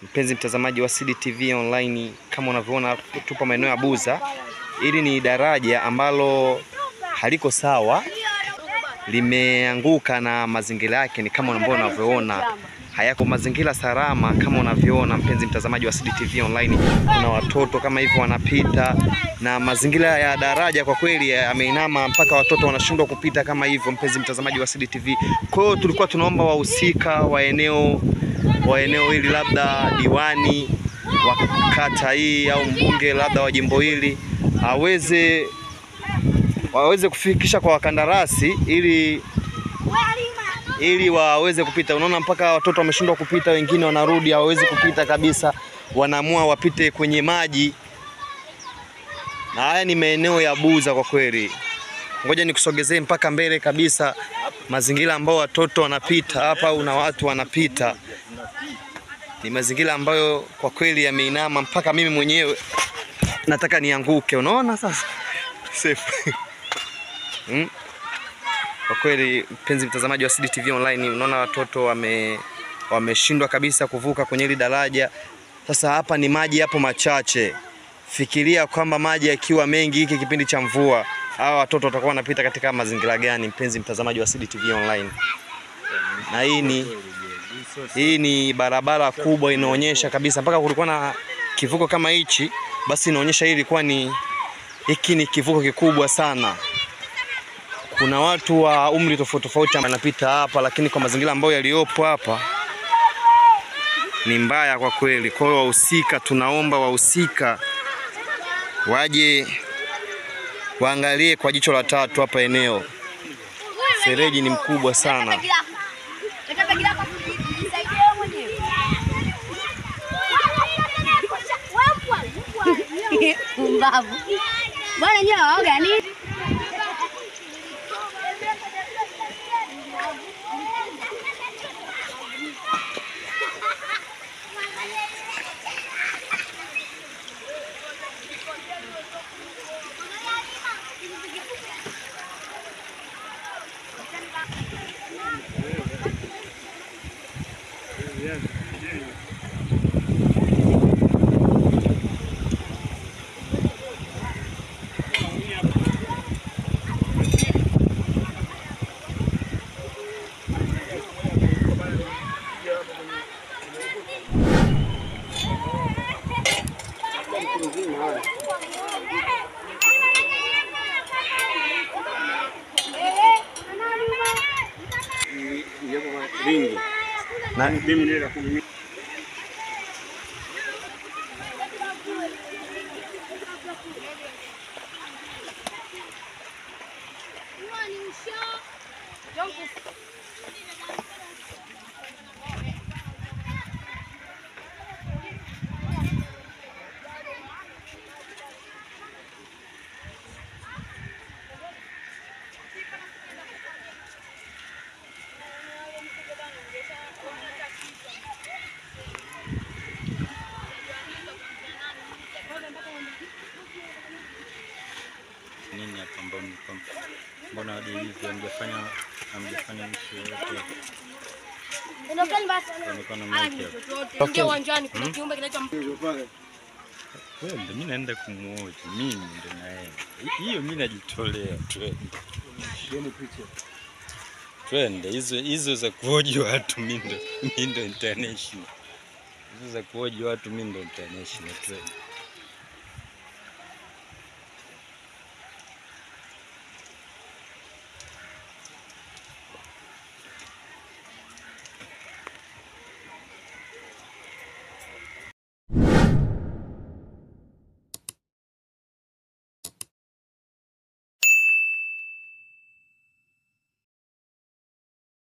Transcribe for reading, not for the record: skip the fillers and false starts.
Mpenzi mtazamaji wa Seed TV online, kama unavyoona tupo maeneo ya Buza. Hili ni daraja ambalo haliko sawa, limeanguka na mazingira yake ni kama unavyoona hayako mazingira salama. Kama unavyoona mpenzi mtazamaji wa Seed TV online, kuna watoto kama hivyo wanapita na mazingira ya daraja kwa kweli yameinama mpaka watoto wanashindwa kupita kama hivyo, mpenzi mtazamaji wa Seed TV. Kwa hiyo tulikuwa tunaomba wahusika wa eneo hili, labda diwani wa kata hii au mbunge labda wa jimbo hili waweze kufikisha kwa wakandarasi ili waweze kupita. Unaona mpaka watoto wameshindwa kupita, wengine wanarudi hawawezi kupita kabisa, wanaamua wapite kwenye maji. Na haya ni maeneo ya Buza kwa kweli. Ngoja nikusogezee mpaka mbele kabisa mazingira ambao watoto wanapita hapa, una watu wanapita. Ni mazingira ambayo kwa kweli yameinama mpaka mimi mwenyewe nataka nianguke. Unaona sasa? Safe. Kwa kweli mpenzi mtazamaji wa Seed TV online, unaona watoto wameshindwa kabisa kuvuka kwenye hili daraja. Sasa hapa ni maji hapo machache. Fikiria kwamba maji yakiwa mengi hiki kipindi cha mvua, hawa watoto watakuwa wanapita katika mazingira gani, mpenzi mtazamaji wa Seed TV online. Na hii ni barabara kubwa, inaonyesha kabisa mpaka kulikuwa na kivuko kama hichi, basi inaonyesha hiki ni kivuko kikubwa sana. Kuna watu wa umri tofauti wanapita hapa, lakini kwa mazingira ambayo yaliopo hapa ni mbaya kwa kweli. Kwa hiyo wahusika, tunaomba wahusika waje waangalie kwa jicho la tatu hapa eneo. Fereji ni mkubwa sana. Mbavu. Bwana nyewe waoga nini? Ringi. Na mimi nenda kumimi. Nini hapa mbona hadi hivyo hamjafanya mtu yote? Ondokeni basi. Okay. Uwanjani kuna kiumbe kinaitwa wewe ndio mimi naenda kumuoja, mimi ndio naenda. Hiyo mimi najitolea, twende. Hizo za kuoji watu mimi ndio international. Hizo za kuoji watu mimi ndio international, twende.